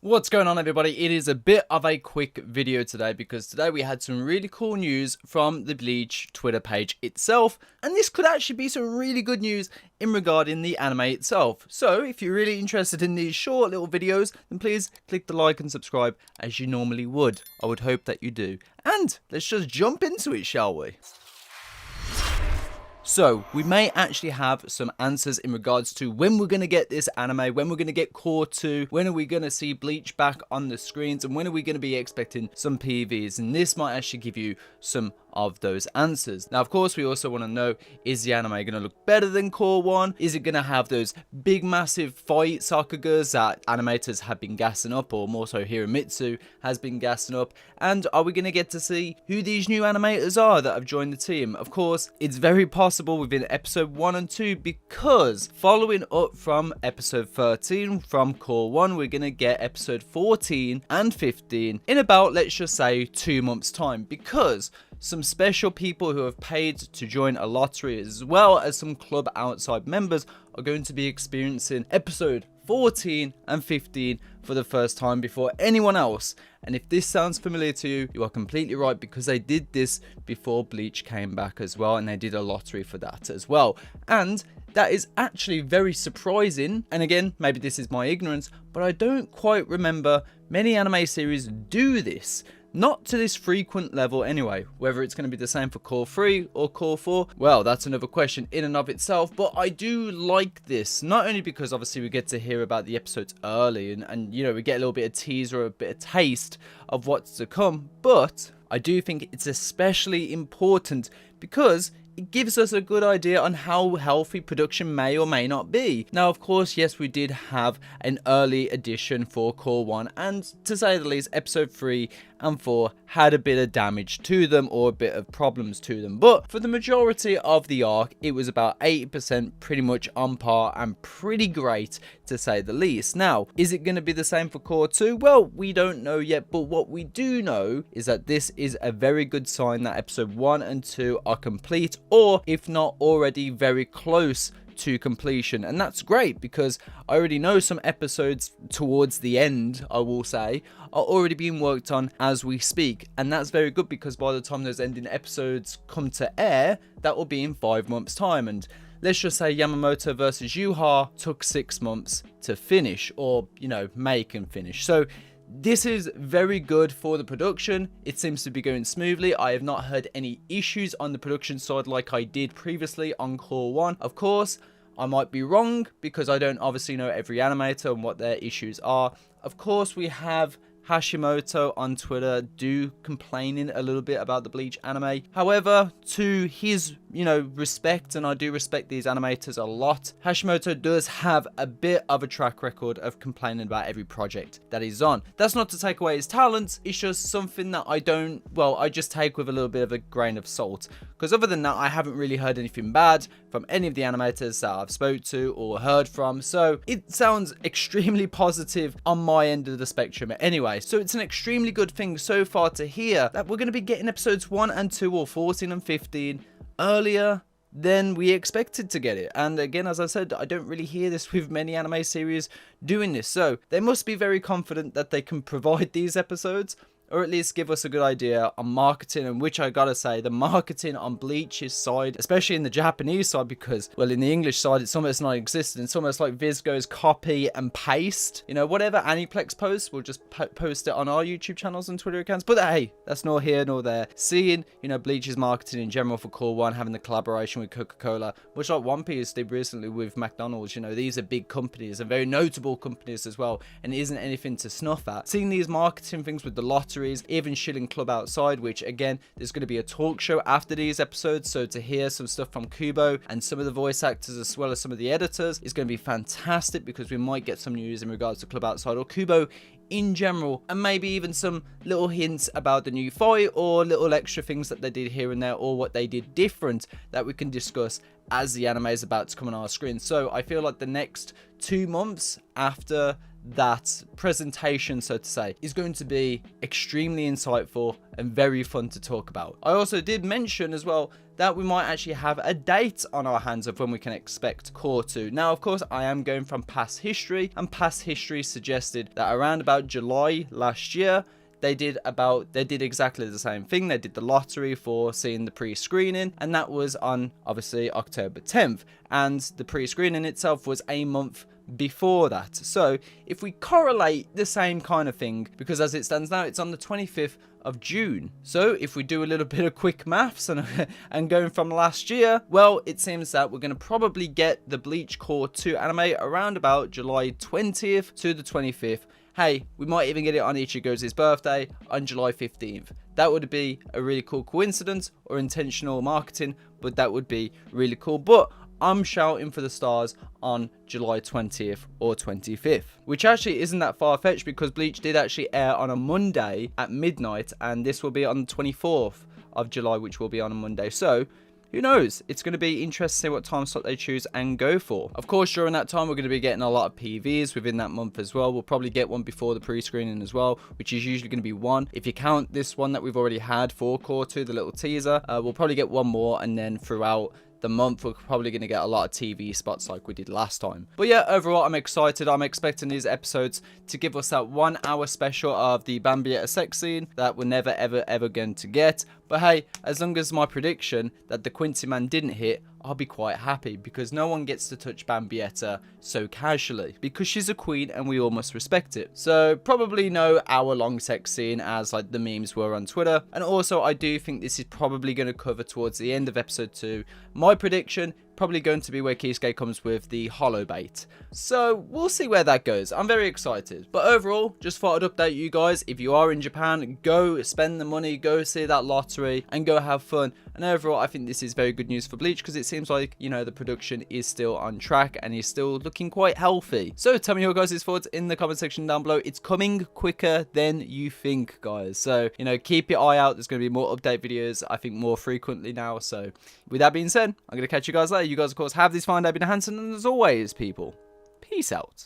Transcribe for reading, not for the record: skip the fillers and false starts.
What's going on, everybody? It is a bit of a quick video today because today we had some really cool news from the Bleach Twitter page itself, and this could actually be some really good news in regarding the anime itself. So if you're really interested in these short little videos, then please click the like and subscribe as you normally would. I would hope that you do. And let's just jump into it, shall we? So, we may actually have some answers in regards to when we're going to get this anime, when we're going to get Core 2, when are we going to see Bleach back on the screens, and when are we going to be expecting some PVs, and this might actually give you some of those answers. Now, of course, we also want to know, is the anime going to look better than Core 1? Is it going to have those big, massive fight sakugas that animators have been gassing up, or more so Hiromitsu has been gassing up? And are we going to get to see who these new animators are that have joined the team? Of course, it's very possible within episode 1 and 2, because following up from episode 13 from Core 1, we're going to get episode 14 and 15 in about, let's just say, 2 months time, because some special people who have paid to join a lottery, as well as some club outside members, are going to be experiencing episode 14 and 15 for the first time before anyone else. And if this sounds familiar to you, you are completely right, because they did this before Bleach came back as well, and they did a lottery for that as well. And that is actually very surprising. And again, maybe this is my ignorance, but I don't quite remember many anime series do this. Not to this frequent level anyway. Whether it's going to be the same for Core 3 or Core 4, well, that's another question in and of itself. But I do like this, not only because obviously we get to hear about the episodes early, and you know, we get a little bit of teaser or a bit of taste of what's to come, but I do think it's especially important because it gives us a good idea on how healthy production may or may not be. Now, of course, yes, we did have an early edition for Core 1, and to say the least, episode 3 and 4 had a bit of damage to them, or a bit of problems to them. But for the majority of the arc, it was about 80% pretty much on par and pretty great, to say the least. Now, is it going to be the same for Core 2? Well, we don't know yet, but what we do know is that this is a very good sign that episode 1 and 2 are complete, or if not already very close to completion. And that's great, because I already know some episodes towards the end, I will say, are already being worked on as we speak, and that's very good, because by the time those ending episodes come to air, that will be in 5 months time. And let's just say Yamamoto versus yhwach took 6 months to finish, or you know, make and finish. So this is very good for the production. It seems to be going smoothly. I have not heard any issues on the production side like I did previously on Core 1. Of course, I might be wrong, because I don't obviously know every animator and what their issues are. Of course, we have Hashimoto on Twitter complaining a little bit about the Bleach anime. However, to his, respect, and I do respect these animators a lot, Hashimoto does have a bit of a track record of complaining about every project that he's on. That's not to take away his talents, it's just something that I just take with a little bit of a grain of salt. Because other than that, I haven't really heard anything bad from any of the animators that I've spoke to or heard from. So it sounds extremely positive on my end of the spectrum anyway. So it's an extremely good thing so far to hear that we're going to be getting episodes 1 and 2 or 14 and 15 earlier than we expected to get it. And again, as I said, I don't really hear this with many anime series doing this. So they must be very confident that they can provide these episodes, or at least give us a good idea on marketing, and which I gotta say, the marketing on Bleach's side, especially in the Japanese side, because, well, in the English side, it's almost non-existent. It's almost like Viz goes copy and paste. You know, whatever Aniplex posts, we'll just post it on our YouTube channels and Twitter accounts. But hey, that's nor here nor there. Seeing, Bleach's marketing in general for Core 1, having the collaboration with Coca-Cola, which like One Piece did recently with McDonald's, these are big companies and very notable companies as well, and it isn't anything to snuff at. Seeing these marketing things with the lottery, even shilling club outside, which again, there's going to be a talk show after these episodes, so to hear some stuff from Kubo and some of the voice actors as well as some of the editors is going to be fantastic, because we might get some news in regards to club outside or Kubo in general, and maybe even some little hints about the new fight, or little extra things that they did here and there, or what they did different that we can discuss as the anime is about to come on our screen. So I feel like the next 2 months after that presentation, so to say, is going to be extremely insightful and very fun to talk about. I also did mention as well that we might actually have a date on our hands of when we can expect Core 2. Now, of course, I am going from past history, and past history suggested that around about July last year, they did exactly the same thing. They did the lottery for seeing the pre-screening, and that was on obviously October 10th, and the pre-screening itself was a month before that. So if we correlate the same kind of thing, because as it stands now, it's on the 25th of June. So if we do a little bit of quick maths and going from last year, well, it seems that we're going to probably get the Bleach Core 2 anime around about July 20th to the 25th. Hey, we might even get it on Ichigo's birthday on July 15th. That would be a really cool coincidence or intentional marketing, but that would be really cool. But I'm shouting for the stars on July 20th or 25th, which actually isn't that far-fetched, because Bleach did actually air on a Monday at midnight, and this will be on the 24th of July, which will be on a Monday. So who knows? It's going to be interesting to see what time slot they choose and go for. Of course, during that time, we're going to be getting a lot of PVs within that month as well. We'll probably get one before the pre-screening as well, which is usually going to be one. If you count this one that we've already had for Core 2, the little teaser, we'll probably get one more, and then throughout the month we're probably going to get a lot of TV spots like we did last time. But yeah, overall I'm excited. I'm expecting these episodes to give us that 1 hour special of the Bambietta sex scene that we're never ever going to get. But hey, as long as my prediction that the Quincy man didn't hit, I'll be quite happy, because no one gets to touch Bambietta so casually, because she's a queen and we all must respect it. So probably no hour-long sex scene as like the memes were on Twitter. And also I do think this is probably going to cover towards the end of episode 2. My prediction, probably going to be where Kisuke comes with the hollow bait. So we'll see where that goes. I'm very excited. But overall, just thought I'd update you guys. If you are in Japan, go spend the money, go see that lottery and go have fun. And overall, I think this is very good news for Bleach, because it seems like, you know, the production is still on track and is still looking quite healthy. So tell me your guys' thoughts in the comment section down below. It's coming quicker than you think, guys. So, you know, keep your eye out. There's going to be more update videos, I think, more frequently now. So with that being said, I'm going to catch you guys later. You guys, of course, have this fine day, been Hansen, and as always, people, peace out.